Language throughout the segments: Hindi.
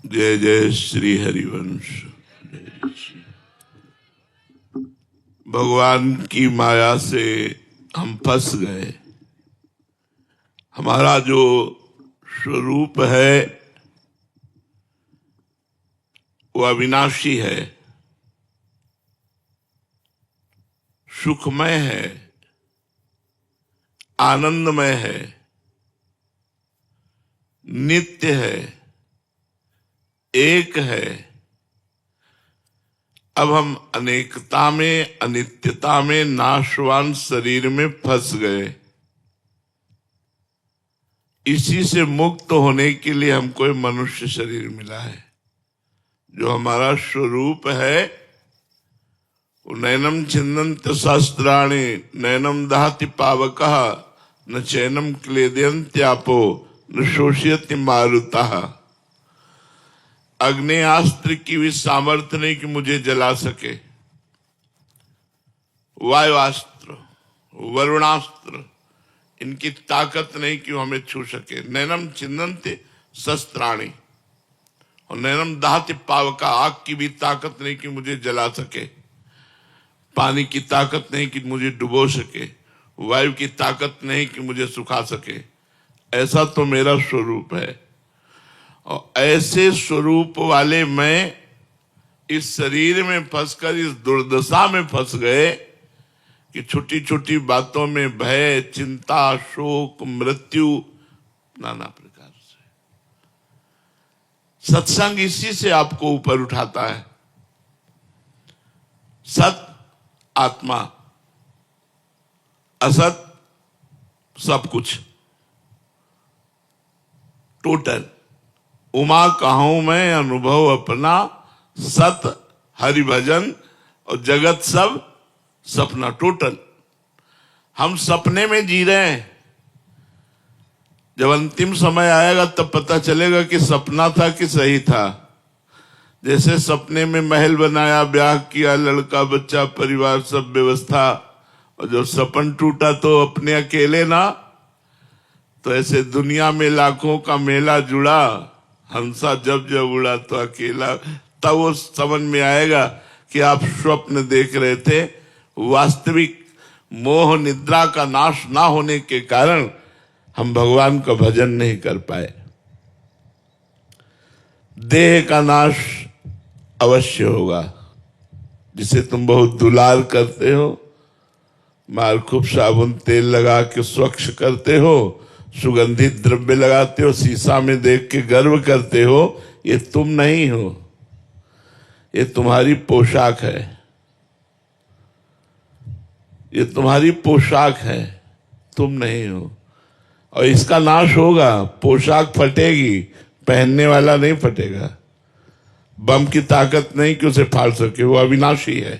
जय जय श्री हरिवंश। भगवान की माया से हम फंस गए। हमारा जो स्वरूप है वो अविनाशी है, सुखमय है, आनंदमय है, नित्य है, एक है। अब हम अनेकता में, अनित्यता में, नाशवान शरीर में फंस गए। इसी से मुक्त होने के लिए हमको एक मनुष्य शरीर मिला है। जो हमारा स्वरूप है वो नैनम छिन्दन्ति सहस्राणि नैनम दहति पावकः न चैनम क्लेदयन्त्यापो न शोषयति मारुतः। अग्नेयास्त्र की भी सामर्थ्य नहीं कि मुझे जला सके, वायुआस्त्र, वरुणास्त्र, इनकी ताकत नहीं कि वो हमें छू सके। नैनम छिन्दन्ति सहस्राणि और नैनम दहति पावका, आग की भी ताकत नहीं कि मुझे जला सके, पानी की ताकत नहीं कि मुझे डुबो सके, वायु की ताकत नहीं कि मुझे सुखा सके। ऐसा तो मेरा स्वरूप है। और ऐसे स्वरूप वाले मैं इस शरीर में फंसकर इस दुर्दशा में फंस गए कि छोटी छोटी बातों में भय, चिंता, शोक, मृत्यु, नाना प्रकार से। सत्संग इसी से आपको ऊपर उठाता है। सत आत्मा, असत सब कुछ, टोटल। उमा कहूं मैं अनुभव अपना, सत हरि भजन और जगत सब सपना, टोटल। हम सपने में जी रहे हैं। जब अंतिम समय आएगा तब पता चलेगा कि सपना था कि सही था। जैसे सपने में महल बनाया, ब्याह किया, लड़का बच्चा परिवार सब व्यवस्था, और जब सपन टूटा तो अपने अकेले ना। तो ऐसे दुनिया में लाखों का मेला जुड़ा, हंसा जब जब उड़ा तो अकेला। तब वो समझ में आएगा कि आप स्वप्न देख रहे थे। वास्तविक मोह निद्रा का नाश ना होने के कारण हम भगवान का भजन नहीं कर पाए। देह का नाश अवश्य होगा। जिसे तुम बहुत दुलार करते हो, मार खूब साबुन तेल लगा के स्वच्छ करते हो, सुगंधित द्रव्य लगाते हो, शीशा में देख के गर्व करते हो, ये तुम नहीं हो। ये तुम्हारी पोशाक है, ये तुम्हारी पोशाक है, तुम नहीं हो। और इसका नाश होगा। पोशाक फटेगी, पहनने वाला नहीं फटेगा। बम की ताकत नहीं कि उसे फाड़ सके, वो अविनाशी है।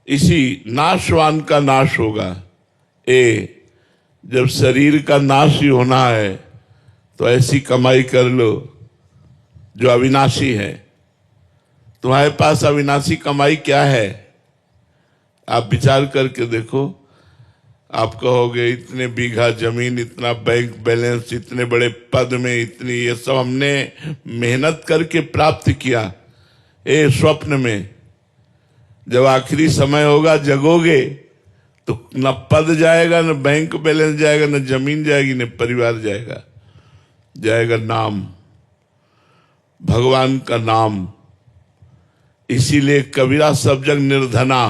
इसी नाशवान का नाश होगा। जब शरीर का नाश ही होना है तो ऐसी कमाई कर लो जो अविनाशी है। तुम्हारे पास अविनाशी कमाई क्या है? आप विचार करके देखो। आप कहोगे इतने बीघा जमीन, इतना बैंक बैलेंस, इतने बड़े पद में, इतनी, ये सब हमने मेहनत करके प्राप्त किया। स्वप्न में जब आखिरी समय होगा, जगोगे तो न पद जाएगा, न बैंक बैलेंस जाएगा, न जमीन जाएगी, न परिवार जाएगा। जाएगा नाम, भगवान का नाम। इसीलिए कबीरा सब जग निर्धना,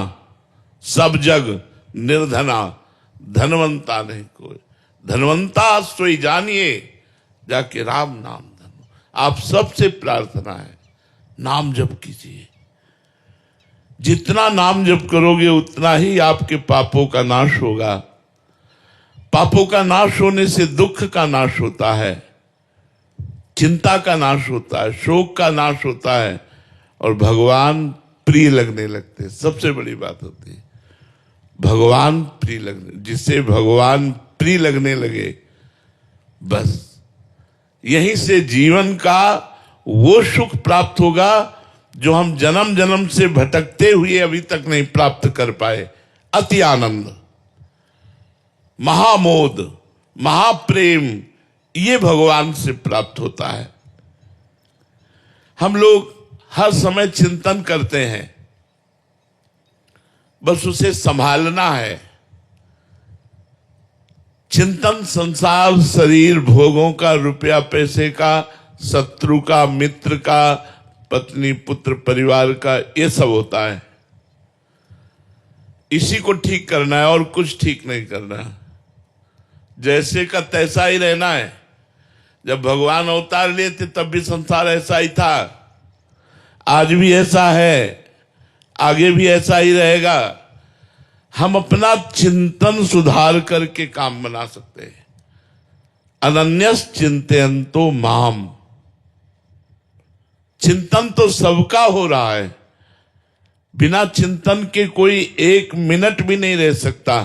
सब जग निर्धना, धनवंता नहीं कोई। धनवंता सोई जानिए, जाके राम नाम धनो। आप सबसे प्रार्थना है, नाम जप कीजिए। जितना नाम जप करोगे उतना ही आपके पापों का नाश होगा। पापों का नाश होने से दुख का नाश होता है, चिंता का नाश होता है, शोक का नाश होता है, और भगवान प्रिय लगने लगते हैं। सबसे बड़ी बात होती है भगवान प्रिय लगने। जिससे भगवान प्रिय लगने लगे, बस यहीं से जीवन का वो सुख प्राप्त होगा जो हम जन्म जन्म से भटकते हुए अभी तक नहीं प्राप्त कर पाए। अति आनंद, महामोद, महाप्रेम, ये भगवान से प्राप्त होता है। हम लोग हर समय चिंतन करते हैं, बस उसे संभालना है। चिंतन संसार, शरीर, भोगों का, रुपया पैसे का, शत्रु का, मित्र का, पत्नी पुत्र परिवार का, ये सब होता है। इसी को ठीक करना है और कुछ ठीक नहीं करना है। जैसे का तैसा ही रहना है। जब भगवान अवतार लिए थे तब भी संसार ऐसा ही था, आज भी ऐसा है, आगे भी ऐसा ही रहेगा। हम अपना चिंतन सुधार करके काम बना सकते हैं। अनन्यस चिंतयन्तो माम। चिंतन तो सबका हो रहा है, बिना चिंतन के कोई एक मिनट भी नहीं रह सकता।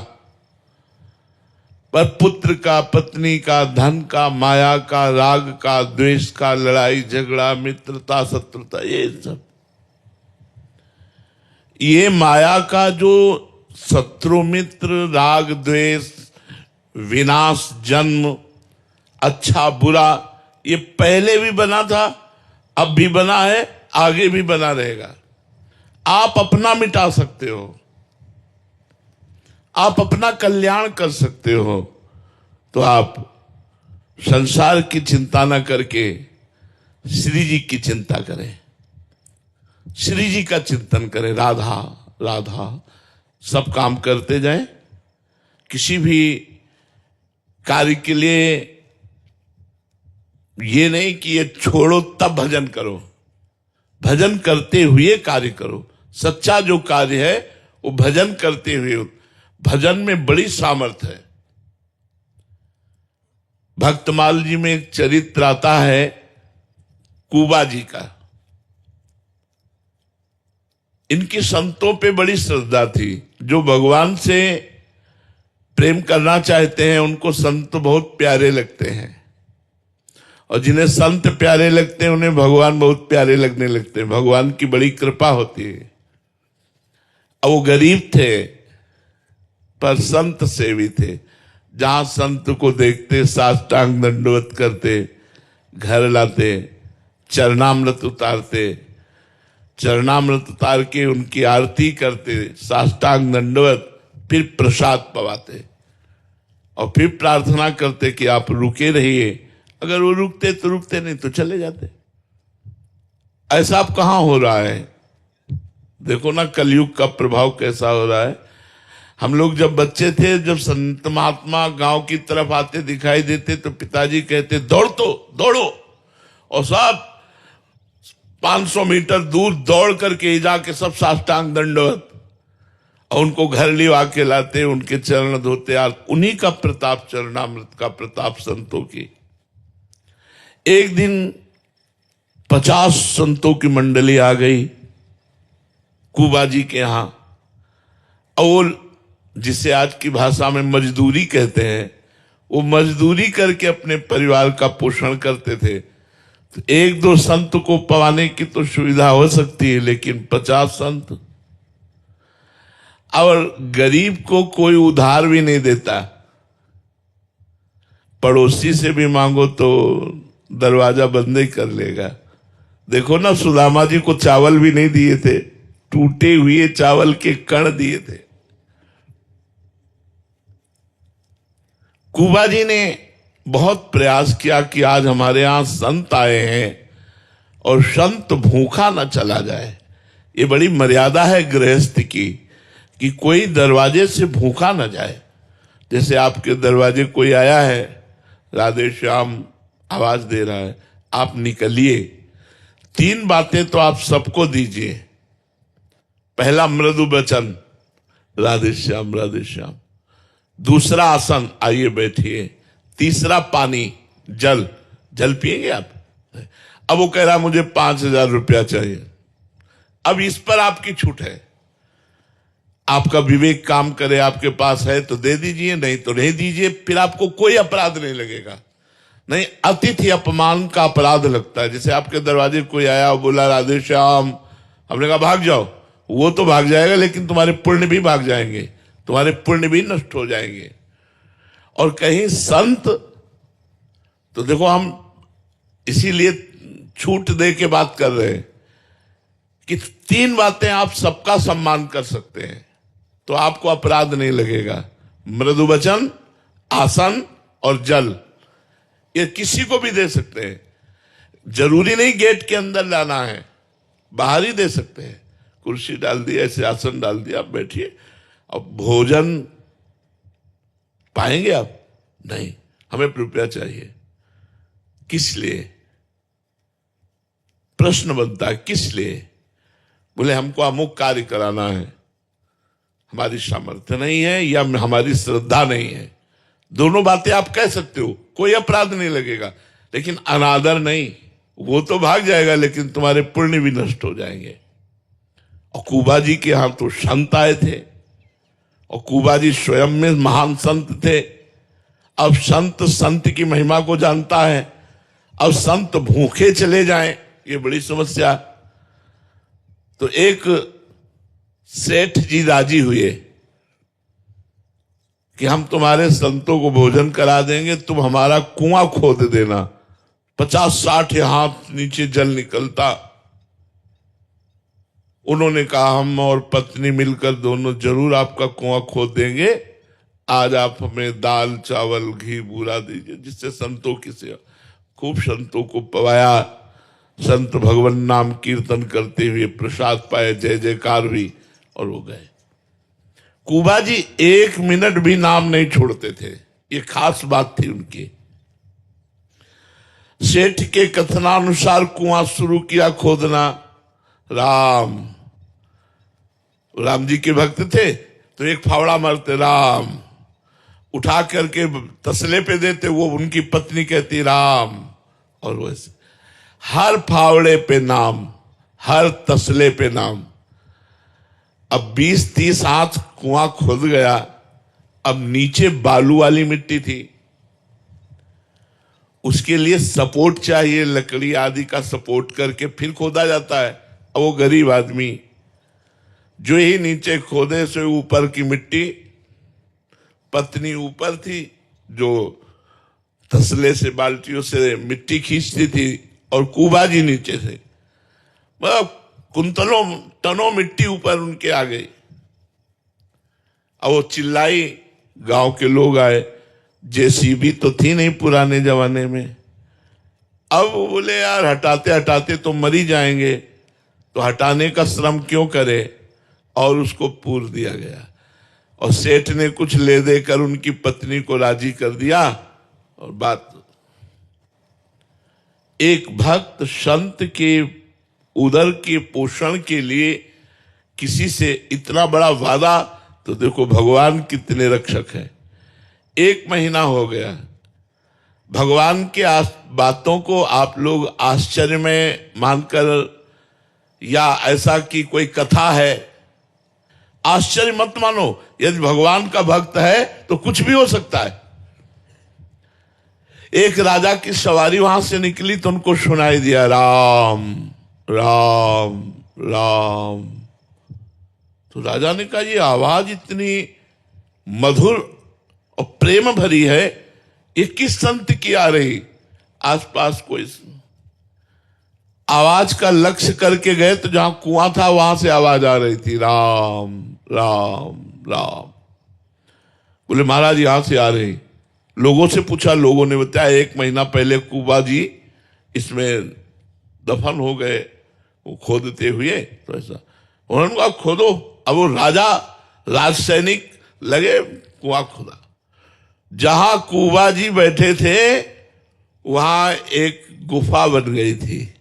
पर पुत्र का, पत्नी का, धन का, माया का, राग का, द्वेष का, लड़ाई झगड़ा, मित्रता, शत्रुता, ये माया का जो शत्रु मित्र, राग द्वेष, विनाश, जन्म, अच्छा बुरा, ये पहले भी बना था, अब भी बना है, आगे भी बना रहेगा। आप अपना मिटा सकते हो, आप अपना कल्याण कर सकते हो, तो आप संसार की चिंता न करके श्री जी की चिंता करें, श्री जी का चिंतन करें। राधा राधा सब काम करते जाएं। किसी भी कार्य के लिए ये नहीं कि ये छोड़ो तब भजन करो, भजन करते हुए कार्य करो। सच्चा जो कार्य है वो भजन करते हुए। भजन में बड़ी सामर्थ्य है। भक्तमाल जी में एक चरित्र आता है कुबा जी का। इनकी संतों पे बड़ी श्रद्धा थी। जो भगवान से प्रेम करना चाहते हैं उनको संत बहुत प्यारे लगते हैं, और जिन्हें संत प्यारे लगते हैं उन्हें भगवान बहुत प्यारे लगने लगते हैं। भगवान की बड़ी कृपा होती है। अब वो गरीब थे पर संत सेवी थे। जहां संत को देखते साष्टांग दंडवत करते, घर लाते, चरणामृत उतारते, चरणामृत उतार के उनकी आरती करते, साष्टांग दंडवत, फिर प्रसाद पवाते और फिर प्रार्थना करते कि आप रुके रहिए। अगर वो रुकते तो रुकते, नहीं तो चले जाते। ऐसा अब कहां हो रहा है? देखो ना कलयुग का प्रभाव कैसा हो रहा है। हम लोग जब बच्चे थे, जब संत महात्मा गांव की तरफ आते दिखाई देते तो पिताजी कहते दौड़ो, और सब 500 मीटर दूर दौड़ करके जाके सब साष्टांग दंडवत, और उनको घर लिवा के लाते, उनके चरण धोते। यार उन्हीं का प्रताप, चरणामृत का प्रताप संतों की। एक दिन 50 संतों की मंडली आ गई कुबा जी के यहां, और जिसे आज की भाषा में मजदूरी कहते हैं, वो मजदूरी करके अपने परिवार का पोषण करते थे। तो एक दो संत को पवाने की तो सुविधा हो सकती है, लेकिन 50 संत, और गरीब को कोई उधार भी नहीं देता। पड़ोसी से भी मांगो तो दरवाजा बंद ही कर लेगा। देखो ना, सुदामा जी को चावल भी नहीं दिए थे, टूटे हुए चावल के कण दिए थे। कुबा जी ने बहुत प्रयास किया कि आज हमारे यहां संत आए हैं और संत भूखा न चला जाए। ये बड़ी मर्यादा है गृहस्थ की, कि कोई दरवाजे से भूखा न जाए। जैसे आपके दरवाजे कोई आया है, राधे श्याम आवाज दे रहा है, आप निकलिए। 3 बातें तो आप सबको दीजिए। पहला मृदु वचन, राधे श्याम राधे श्याम। दूसरा आसन, आइए बैठिए। तीसरा पानी, जल पिएंगे आप? अब वो कह रहा मुझे 5,000 रुपया चाहिए। अब इस पर आपकी छूट है, आपका विवेक काम करे। आपके पास है तो दे दीजिए, नहीं तो नहीं दीजिए। फिर आपको कोई अपराध नहीं लगेगा। नहीं, अतिथि अपमान का अपराध लगता है। जैसे आपके दरवाजे कोई आया और बोला राधे श्याम, हमने कहा भाग जाओ, वो तो भाग जाएगा, लेकिन तुम्हारे पुण्य भी भाग जाएंगे, तुम्हारे पुण्य भी नष्ट हो जाएंगे। और कहीं संत, तो देखो हम इसीलिए छूट दे के बात कर रहे हैं कि 3 बातें आप सबका सम्मान कर सकते हैं तो आपको अपराध नहीं लगेगा। मृदु वचन, आसन और जल, ये किसी को भी दे सकते हैं। जरूरी नहीं गेट के अंदर लाना है, बाहर ही दे सकते हैं। कुर्सी डाल दी, ऐसे आसन डाल दिया, आप बैठिए। अब भोजन पाएंगे आप? नहीं, हमें रुपया चाहिए। किस लिए? प्रश्न बनता है, किस लिए? बोले हमको अमुक कार्य कराना है, हमारी सामर्थ्य नहीं है या हमारी श्रद्धा नहीं है। दोनों बातें आप कह सकते हो, कोई अपराध नहीं लगेगा, लेकिन अनादर नहीं। वो तो भाग जाएगा लेकिन तुम्हारे पुण्य भी नष्ट हो जाएंगे। और कुबा जी के यहां तो संत आए थे और कुबा जी स्वयं में महान संत थे। अब संत की महिमा को जानता है, अब संत भूखे चले जाएं, ये बड़ी समस्या। तो एक सेठ जी राजी हुए कि हम तुम्हारे संतों को भोजन करा देंगे, तुम हमारा कुआं खोद देना। 50-60 हाथ नीचे जल निकलता। उन्होंने कहा हम और पत्नी मिलकर दोनों जरूर आपका कुआं खोद देंगे, आज आप हमें दाल चावल घी बूरा दीजिए, जिससे संतों की सेवा। खूब संतों को पवाया, संत भगवान नाम कीर्तन करते हुए प्रसाद पाए, जय जयकार हुई और वो गए। कुबा जी 1 मिनट भी नाम नहीं छोड़ते थे, ये खास बात थी उनकी। सेठ के कथनानुसार कुआं शुरू किया खोदना। राम जी के भक्त थे तो एक फावड़ा मारते, राम उठा करके तसले पे देते, वो उनकी पत्नी कहती राम, और वैसे हर फावड़े पे नाम, हर तसले पे नाम। अब 20-30 हाथ कुआं खुद गया। अब नीचे बालू वाली मिट्टी थी, उसके लिए सपोर्ट चाहिए, लकड़ी आदि का सपोर्ट करके फिर खोदा जाता है। अब वो गरीब आदमी जो ही नीचे खोदे से ऊपर की मिट्टी, पत्नी ऊपर थी जो तसले से बाल्टियों से मिट्टी खींचती थी, और कुबा जी नीचे से कुंतलों टनों मिट्टी ऊपर उनके आ गई। अब वो चिल्लाई, गांव के लोग आए, जेसीबी तो थी नहीं पुराने जमाने में। अब वो बोले यार हटाते हटाते तो मर ही जाएंगे, तो हटाने का श्रम क्यों करे, और उसको पूर दिया गया। और सेठ ने कुछ ले देकर उनकी पत्नी को राजी कर दिया। और बात, एक भक्त संत के उदर के पोषण के लिए किसी से इतना बड़ा वादा, तो देखो भगवान कितने रक्षक हैं। 1 महीना हो गया, भगवान के बातों को आप लोग आश्चर्य में मानकर, या ऐसा कि कोई कथा है, आश्चर्य मत मानो। यदि भगवान का भक्त है तो कुछ भी हो सकता है। एक राजा की सवारी वहां से निकली तो उनको सुनाई दिया राम राम राम। तो राजा ने कहा ये आवाज इतनी मधुर और प्रेम भरी है, ये किस संत की आ रही? आसपास कोई आवाज का लक्ष्य करके गए तो जहां कुआं था वहां से आवाज आ रही थी, राम राम राम। बोले महाराज यहां से आ रही। लोगों से पूछा, लोगों ने बताया 1 महीना पहले कुबा जी इसमें दफन हो गए, वो खोदते हुए। तो ऐसा उन्होंने कहा खोदो। अब वो राज सैनिक लगे, कुआं खोदा। जहां कुबा जी बैठे थे वहां एक गुफा बन गई थी।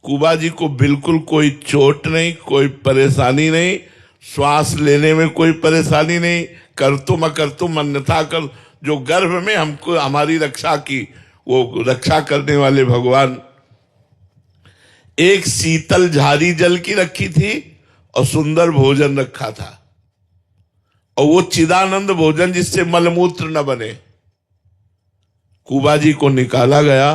कुबा जी को बिल्कुल कोई चोट नहीं, कोई परेशानी नहीं, श्वास लेने में कोई परेशानी नहीं, करतुम अकर्तुम अन्यथा कर, जो गर्भ में हमको हमारी रक्षा की, वो रक्षा करने वाले भगवान। एक शीतल झारी जल की रखी थी और सुंदर भोजन रखा था, और वो चिदानंद भोजन जिससे मलमूत्र न बने। कुबा जी को निकाला गया,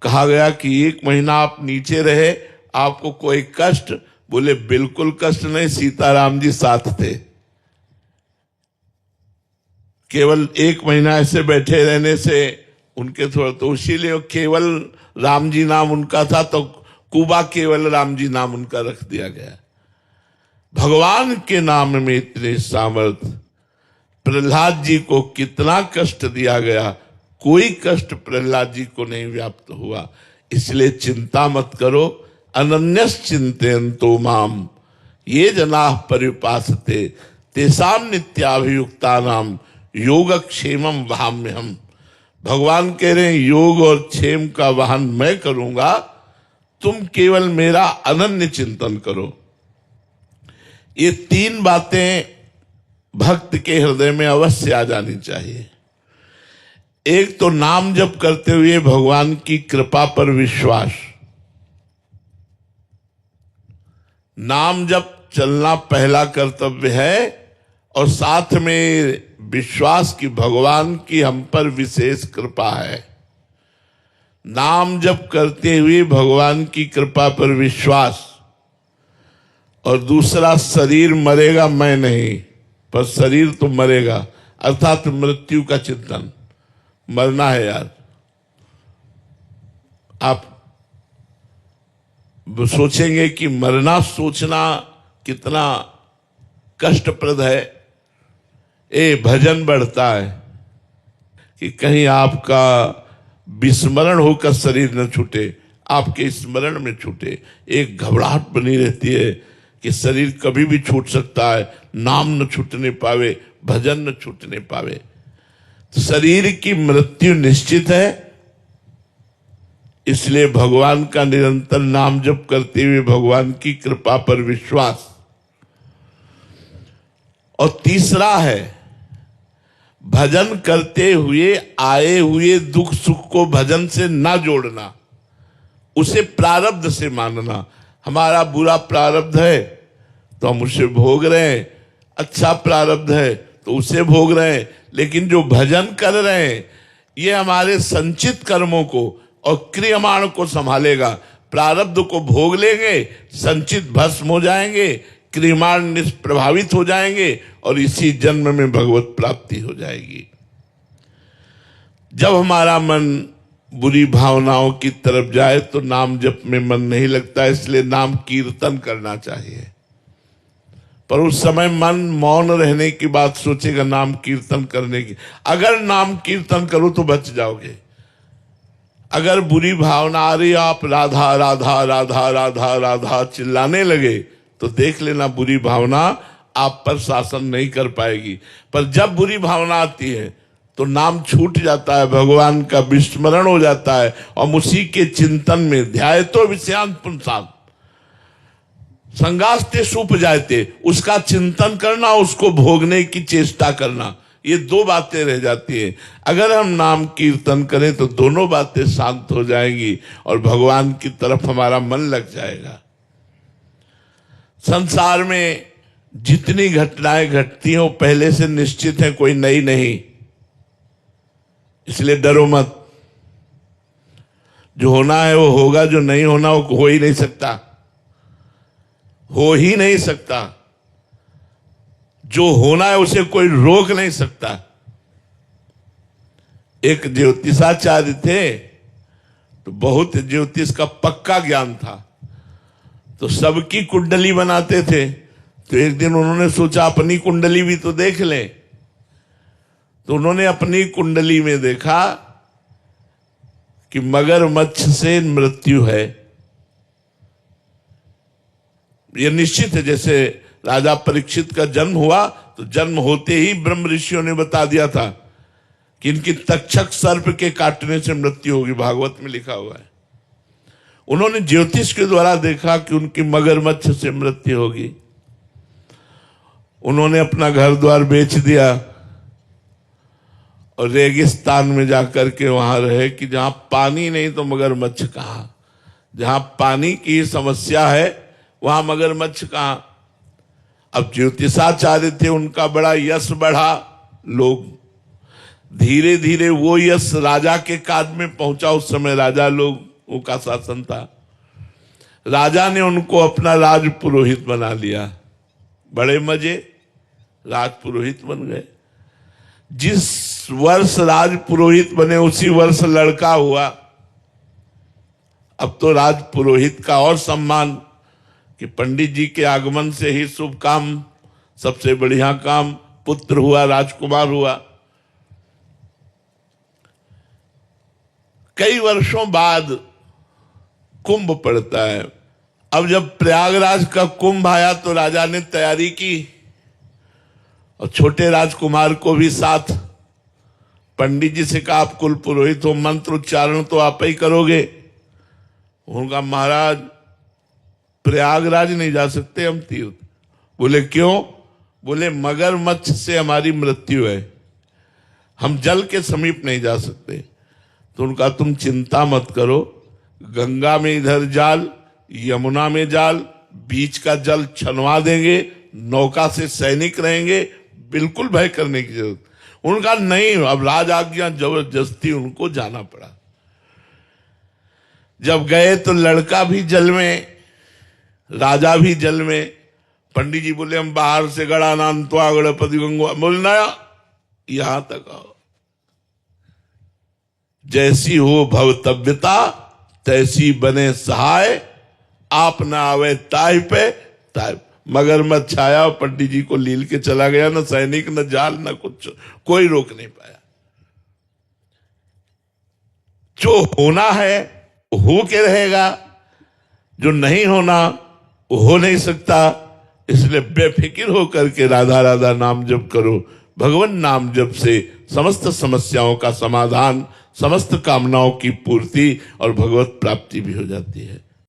कहा गया कि 1 महीना आप नीचे रहे, आपको कोई कष्ट? बोले बिल्कुल कष्ट नहीं, सीताराम जी साथ थे। केवल 1 महीना ऐसे बैठे रहने से उनके थोड़ा तो इसीलिए केवल राम जी नाम उनका था, तो कुबा केवल राम जी नाम उनका रख दिया गया। भगवान के नाम में इतने सामर्थ्य, प्रहलाद जी को कितना कष्ट दिया गया, कोई कष्ट प्रहलाद जी को नहीं व्याप्त हुआ। इसलिए चिंता मत करो, अनन्यस चिंतयन्तो माम ये जनाः परिपासते तेषां नित्याभियुक्तानां योगक्षेमं वहाम्यहम्। भगवान कह रहे हैं योग और क्षेम का वाहन मैं करूंगा, तुम केवल मेरा अनन्य चिंतन करो। ये तीन बातें भक्त के हृदय में अवश्य आ जानी चाहिए। एक तो नाम जप करते हुए भगवान की कृपा पर विश्वास। नाम जप चलना पहला कर्तव्य है, और साथ में विश्वास की भगवान की हम पर विशेष कृपा है। नाम जप करते हुए भगवान की कृपा पर विश्वास, और दूसरा शरीर मरेगा मैं नहीं, पर शरीर तो मरेगा, अर्थात मृत्यु का चिंतन। मरना है यार। आप सोचेंगे कि मरना सोचना कितना कष्टप्रद है। भजन बढ़ता है कि कहीं आपका विस्मरण होकर शरीर न छूटे, आपके स्मरण में छूटे। एक घबराहट बनी रहती है कि शरीर कभी भी छूट सकता है, नाम न छूटने पावे, भजन न छूटने पावे। शरीर की मृत्यु निश्चित है, इसलिए भगवान का निरंतर नाम जप करते हुए भगवान की कृपा पर विश्वास। और तीसरा है भजन करते हुए आए हुए दुख सुख को भजन से ना जोड़ना, उसे प्रारब्ध से मानना। हमारा बुरा प्रारब्ध है तो हम उसे भोग रहे हैं, अच्छा प्रारब्ध है तो उसे भोग रहे हैं, लेकिन जो भजन कर रहे हैं ये हमारे संचित कर्मों को और क्रियमाण को संभालेगा। प्रारब्ध को भोग लेंगे, संचित भस्म हो जाएंगे, क्रियमाण निष्प्रभावित हो जाएंगे, और इसी जन्म में भगवत प्राप्ति हो जाएगी। जब हमारा मन बुरी भावनाओं की तरफ जाए तो नाम जप में मन नहीं लगता, इसलिए नाम कीर्तन करना चाहिए। पर उस समय मन मौन रहने की बात सोचेगा नाम कीर्तन करने की। अगर नाम कीर्तन करो तो बच जाओगे। अगर बुरी भावना आ रही, आप राधा राधा राधा राधा राधा चिल्लाने लगे, तो देख लेना बुरी भावना आप पर शासन नहीं कर पाएगी। पर जब बुरी भावना आती है तो नाम छूट जाता है, भगवान का विस्मरण हो जाता है, और उसी के चिंतन में ध्यायतो विषयान् पुंसान् संगास्ते सुपजायते, उसका चिंतन करना, उसको भोगने की चेष्टा करना, ये दो बातें रह जाती हैं। अगर हम नाम कीर्तन करें तो दोनों बातें शांत हो जाएंगी और भगवान की तरफ हमारा मन लग जाएगा। संसार में जितनी घटनाएं घटती हैं वो पहले से निश्चित है, कोई नई नहीं, इसलिए डरो मत। जो होना है वो होगा, जो नहीं होना वो हो ही नहीं सकता, हो ही नहीं सकता। जो होना है उसे कोई रोक नहीं सकता। एक ज्योतिषाचार्य थे, तो बहुत ज्योतिष का पक्का ज्ञान था, तो सबकी कुंडली बनाते थे। तो एक दिन उन्होंने सोचा अपनी कुंडली भी तो देख लें। तो उन्होंने अपनी कुंडली में देखा कि मगरमच्छ से मृत्यु है। यह निश्चित है। जैसे राजा परीक्षित का जन्म हुआ तो जन्म होते ही ब्रह्म ऋषियों ने बता दिया था कि इनकी तक्षक सर्प के काटने से मृत्यु होगी, भागवत में लिखा हुआ है। उन्होंने ज्योतिष के द्वारा देखा कि उनकी मगरमच्छ से मृत्यु होगी। उन्होंने अपना घर द्वार बेच दिया और रेगिस्तान में जाकर के वहां रहे कि जहां पानी नहीं तो मगरमच्छ कहां, जहां पानी की समस्या है वहां मगरमच्छ कहां। अब ज्योतिषाचार्य थे, उनका बड़ा यश बढ़ा, लोग धीरे धीरे वो यश राजा के काज में पहुंचा। उस समय राजा लोगों का शासन था। राजा ने उनको अपना राज पुरोहित बना लिया। बड़े मजे, राज पुरोहित बन गए। जिस वर्ष राज पुरोहित बने उसी वर्ष लड़का हुआ। अब तो राज पुरोहित का और सम्मान कि पंडित जी के आगमन से ही शुभ काम, सबसे बढ़िया काम, पुत्र हुआ, राजकुमार हुआ। कई वर्षों बाद कुंभ पड़ता है। अब जब प्रयागराज का कुंभ आया तो राजा ने तैयारी की और छोटे राजकुमार को भी साथ, पंडित जी से कहा आप कुल पुरोहित हो, मंत्र उच्चारण तो आप ही करोगे। उनका महाराज प्रयागराज नहीं जा सकते हम तीर्थ। बोले क्यों? बोले मगरमच्छ से हमारी मृत्यु है, हम जल के समीप नहीं जा सकते। तो उनका तुम चिंता मत करो, गंगा में इधर जाल, यमुना में जाल, बीच का जल छनवा देंगे, नौका से सैनिक रहेंगे, बिल्कुल भय करने की जरूरत। उनका नहीं, अब राज आज्ञा, जबरदस्ती उनको जाना पड़ा। जब गए तो लड़का भी जल में, राजा भी जल में। पंडित जी बोले हम बाहर से गड़ा नाम तो गणपति गंगवा, बोलना यहां तक आओ। जैसी हो भवतव्यता तैसी बने सहाय, आप ना आवे ताय पे ताय। मगरमच्छ आया, पंडित जी को लील के चला गया, न सैनिक न जाल न कुछ, कोई रोक नहीं पाया। जो होना है हो के रहेगा, जो नहीं होना वो हो नहीं सकता। इसलिए बेफिक्र होकर के राधा राधा नाम जप करो। भगवान नाम जप से समस्त समस्याओं का समाधान, समस्त कामनाओं की पूर्ति और भगवत प्राप्ति भी हो जाती है।